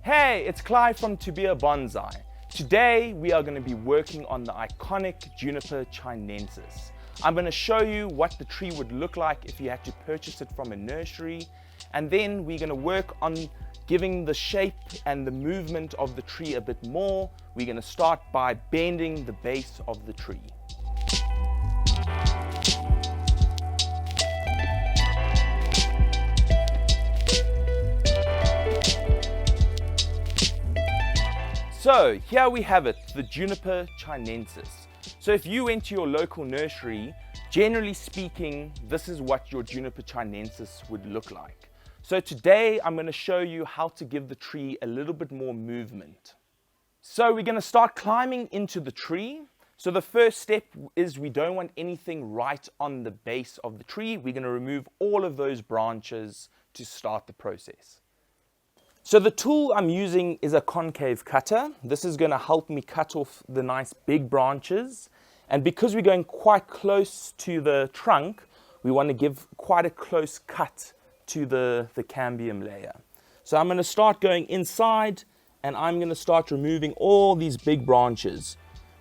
Hey, it's Clive from Bonsai. Today we are going to be working on the iconic Juniper Chinensis. I'm going to show you what the tree would look like if you had to purchase it from a nursery, and then we're going to work on giving the shape and the movement of the tree a bit more. We're going to start by bending the base of the tree. So here we have it, the Juniper Chinensis. So if you went to your local nursery, generally speaking, this is what your Juniper Chinensis would look like. So today I'm going to show you how to give the tree a little bit more movement. So we're going to start climbing into the tree. So the first step is we don't want anything right on the base of the tree. We're going to remove all of those branches to start the process. So the tool I'm using is a concave cutter. This is going to help me cut off the nice big branches. And because we're going quite close to the trunk, we want to give quite a close cut to the cambium layer. So I'm going to start going inside and I'm going to start removing all these big branches.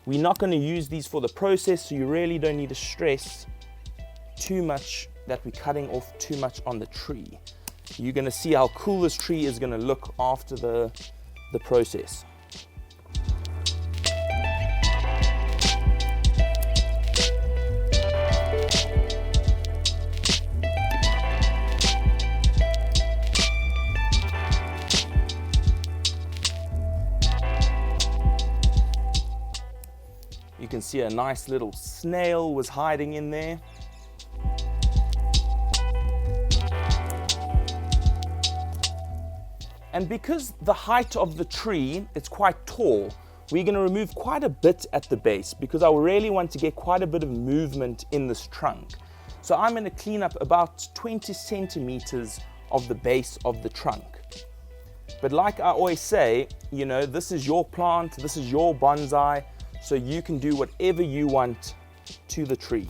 We're not going to use these for the process, so you really don't need to stress too much that we're cutting off too much on the tree. You're going to see how cool this tree is going to look after the process. You can see a nice little snail was hiding in there. And because the height of the tree is quite tall, we're going to remove quite a bit at the base because I really want to get quite a bit of movement in this trunk. So I'm going to clean up about 20 centimeters of the base of the trunk. But like I always say, you know, this is your plant, this is your bonsai, so you can do whatever you want to the tree.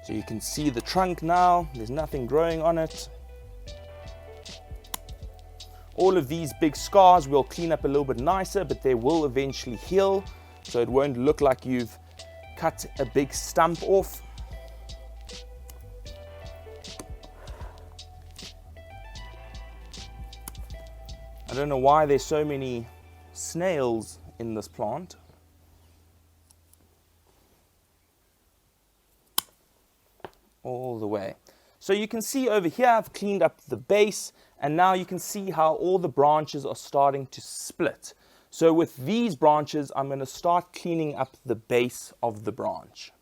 So you can see the trunk now, there's nothing growing on it. All of these big scars will clean up a little bit nicer, but they will eventually heal, so it won't look like you've cut a big stump off. I don't know why there's so many snails in this plant. All the way. So you can see over here I've cleaned up the base, and now you can see how all the branches are starting to split. So with these branches I'm going to start cleaning up the base of the branch.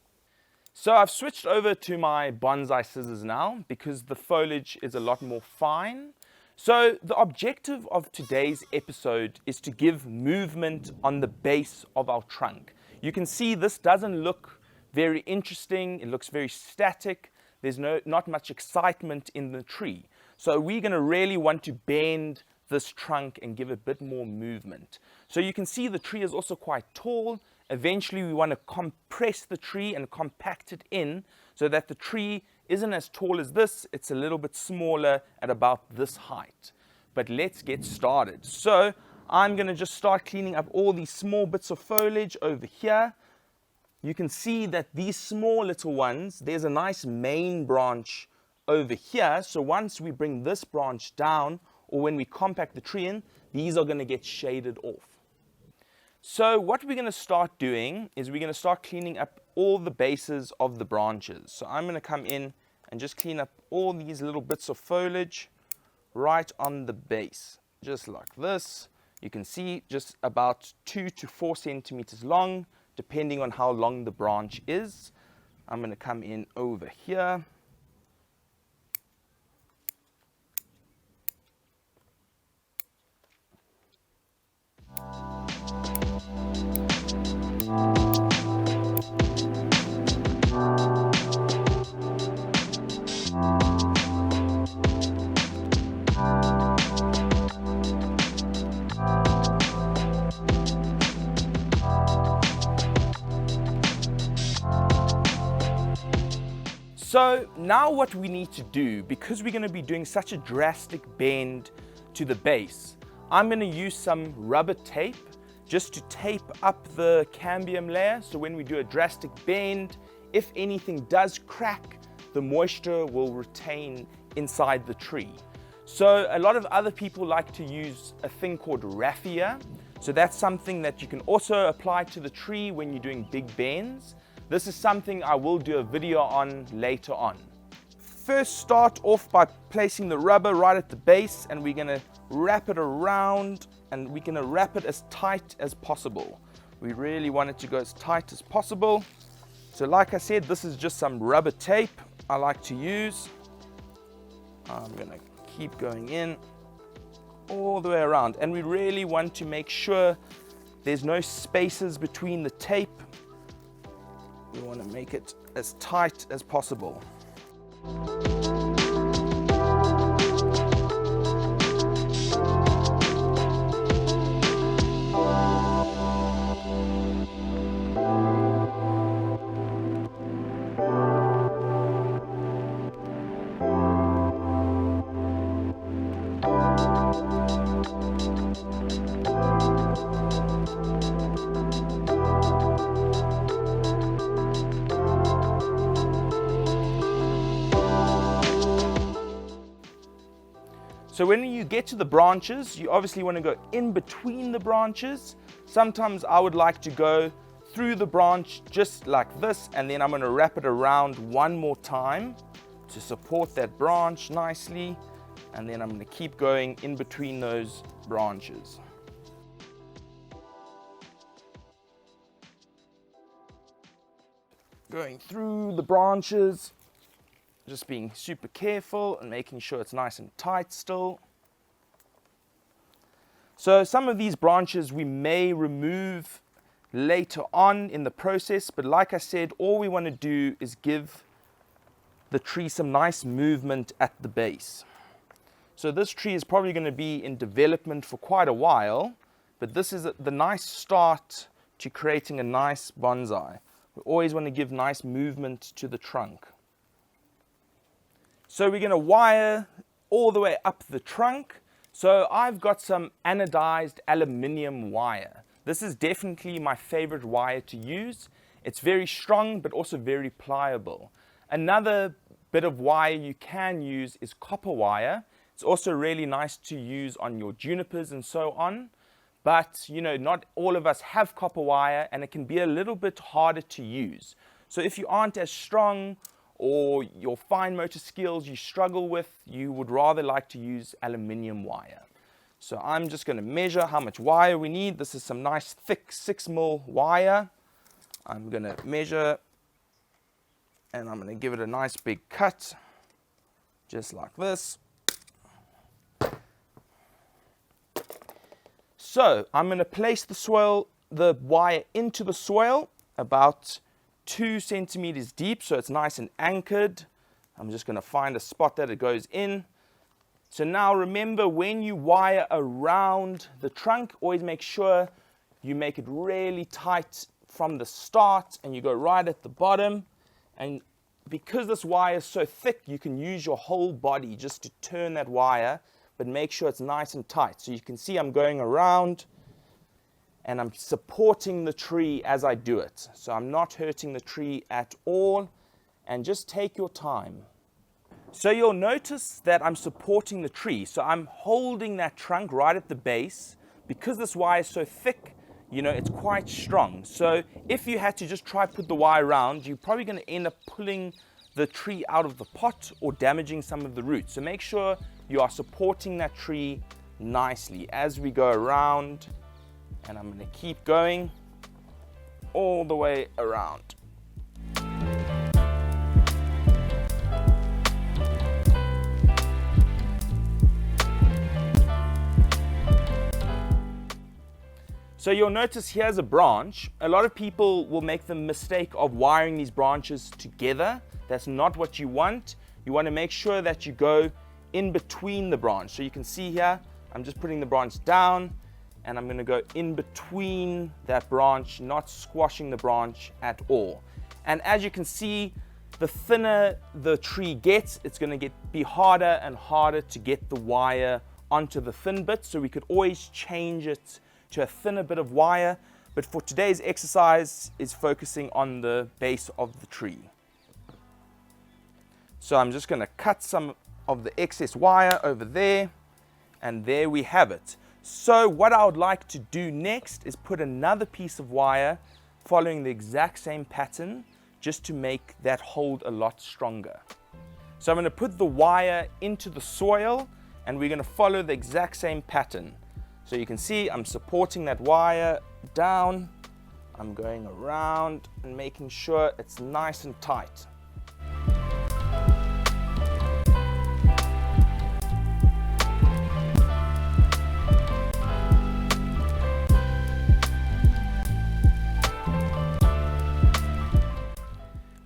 So I've switched over to my bonsai scissors now because the foliage is a lot more fine. So the objective of today's episode is to give movement on the base of our trunk. You can see this doesn't look very interesting, it looks very static. There's not much excitement in the tree. So we're going to really want to bend this trunk and give a bit more movement. So you can see the tree is also quite tall. Eventually we want to compress the tree and compact it in so that the tree isn't as tall as this, it's a little bit smaller at about this height. But let's get started. So I'm going to just start cleaning up all these small bits of foliage over here. You can see that these small little ones, there's a nice main branch over here. So once we bring this branch down, or when we compact the tree in, these are going to get shaded off. So what we're going to start doing is we're going to start cleaning up all the bases of the branches. So I'm going to come in and just clean up all these little bits of foliage right on the base, just like this. You can see just about 2 to 4 centimeters long, depending on how long the branch is. I'm going to come in over here. So now what we need to do, because we're going to be doing such a drastic bend to the base, I'm going to use some rubber tape just to tape up the cambium layer, so when we do a drastic bend, if anything does crack, the moisture will retain inside the tree. So a lot of other people like to use a thing called raffia. So that's something that you can also apply to the tree when you're doing big bends. This is something I will do a video on later on. First, start off by placing the rubber right at the base, and we're going to wrap it around, and we're going to wrap it as tight as possible. We really want it to go as tight as possible. So like I said, this is just some rubber tape I like to use. I'm going to keep going in all the way around, and we really want to make sure there's no spaces between the tape. We want to make it as tight as possible. So when you get to the branches, you obviously want to go in between the branches. Sometimes I would like to go through the branch just like this, and then I'm going to wrap it around one more time to support that branch nicely, and then I'm going to keep going in between those branches. Going through the branches, just being super careful and making sure it's nice and tight still. So some of these branches we may remove later on in the process, but like I said, all we want to do is give the tree some nice movement at the base. So this tree is probably going to be in development for quite a while, but this is the nice start to creating a nice bonsai. We always want to give nice movement to the trunk. So we're going to wire all the way up the trunk. So I've got some anodized aluminium wire. This is definitely my favorite wire to use. It's very strong, but also very pliable. Another bit of wire you can use is copper wire. It's also really nice to use on your junipers and so on. But, you know, not all of us have copper wire, and it can be a little bit harder to use. So if you aren't as strong, or your fine motor skills you struggle with, you would rather like to use aluminium wire. So I'm just going to measure how much wire we need. This is some nice thick 6mm wire. I'm going to measure, and I'm going to give it a nice big cut, just like this. So I'm going to place the wire into the soil about 2 centimeters deep, so it's nice and anchored. I'm just going to find a spot that it goes in. So now remember, when you wire around the trunk, always make sure you make it really tight from the start, and you go right at the bottom. And because this wire is so thick, you can use your whole body just to turn that wire, but make sure it's nice and tight. So you can see I'm going around, and I'm supporting the tree as I do it. So I'm not hurting the tree at all, and just take your time. So you'll notice that I'm supporting the tree. So I'm holding that trunk right at the base. Because this wire is so thick, you know, it's quite strong. So if you had to just try put the wire around, you're probably going to end up pulling the tree out of the pot or damaging some of the roots. So make sure you are supporting that tree nicely as we go around. And I'm going to keep going all the way around. So you'll notice here's a branch. A lot of people will make the mistake of wiring these branches together. That's not what you want. You want to make sure that you go in between the branch. So you can see here, I'm just putting the branch down, and I'm going to go in between that branch, not squashing the branch at all. And as you can see, the thinner the tree gets, it's going to be harder and harder to get the wire onto the thin bit. So we could always change it to a thinner bit of wire. But for today's exercise is focusing on the base of the tree. So I'm just going to cut some of the excess wire over there, and there we have it. So what I would like to do next is put another piece of wire following the exact same pattern, just to make that hold a lot stronger. So I'm going to put the wire into the soil, and we're going to follow the exact same pattern. So you can see I'm supporting that wire down. I'm going around and making sure it's nice and tight.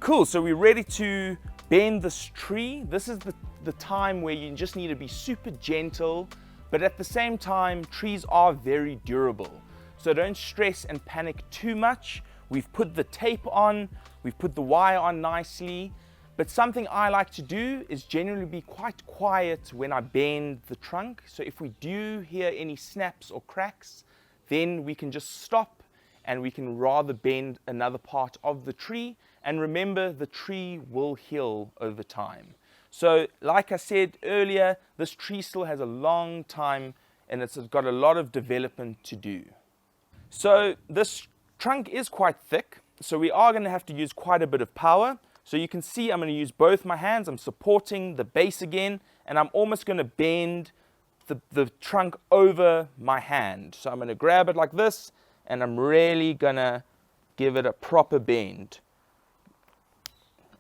Cool, so we're ready to bend this tree. This is the time where you just need to be super gentle, but at the same time, trees are very durable. So don't stress and panic too much. We've put the tape on, we've put the wire on nicely, but something I like to do is generally be quite quiet when I bend the trunk. So if we do hear any snaps or cracks, then we can just stop and we can rather bend another part of the tree. And remember, the tree will heal over time. So like I said earlier, this tree still has a long time and it's got a lot of development to do. So this trunk is quite thick, so we are going to have to use quite a bit of power. So you can see I'm going to use both my hands. I'm supporting the base again, and I'm almost going to bend the trunk over my hand. So I'm going to grab it like this, and I'm really going to give it a proper bend.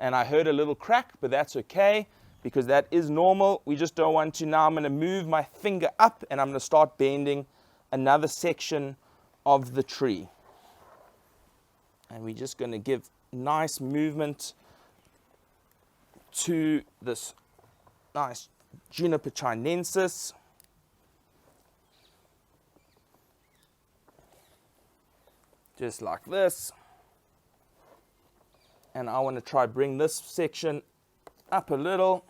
And I heard a little crack, but that's okay because that is normal. We just don't want to. Now I'm going to move my finger up and I'm going to start bending another section of the tree. And we're just going to give nice movement to this nice Juniper Chinensis. Just like this. And I want to try bring this section up a little.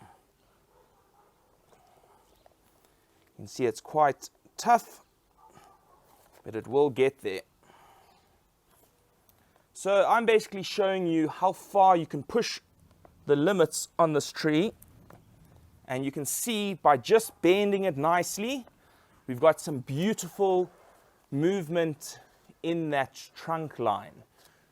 You can see it's quite tough, but it will get there. So I'm basically showing you how far you can push the limits on this tree. And you can see by just bending it nicely, we've got some beautiful movement in that trunk line.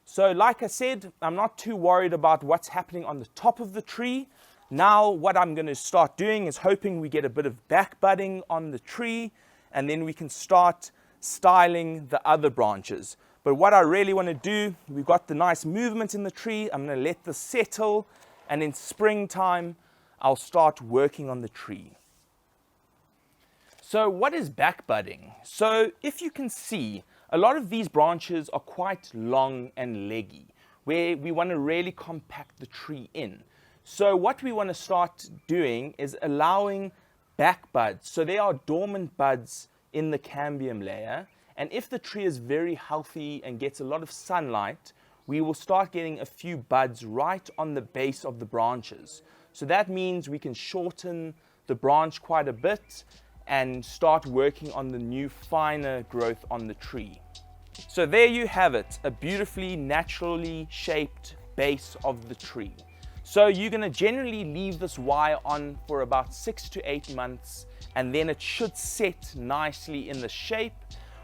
So like I said, I'm not too worried about what's happening on the top of the tree. Now what I'm going to start doing is hoping we get a bit of back budding on the tree, and then we can start styling the other branches. But what I really want to do, we've got the nice movement in the tree. I'm going to let this settle, and in springtime, I'll start working on the tree. So what is back budding? So if you can see, a lot of these branches are quite long and leggy, where we want to really compact the tree in. So what we want to start doing is allowing back buds. So there are dormant buds in the cambium layer, and if the tree is very healthy and gets a lot of sunlight, we will start getting a few buds right on the base of the branches. So that means we can shorten the branch quite a bit and start working on the new finer growth on the tree. So there you have it, a beautifully naturally shaped base of the tree. So you're going to generally leave this wire on for about 6 to 8 months, and then it should set nicely in the shape.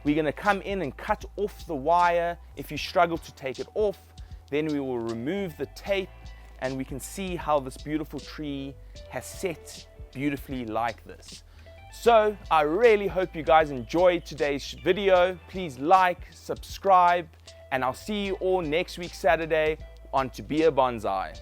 We're going to come in and cut off the wire. If you struggle to take it off, then we will remove the tape, and we can see how this beautiful tree has set beautifully like this. So I really hope you guys enjoyed today's video. Please like, subscribe, and I'll see you all next week Saturday on To Be a Bonsai.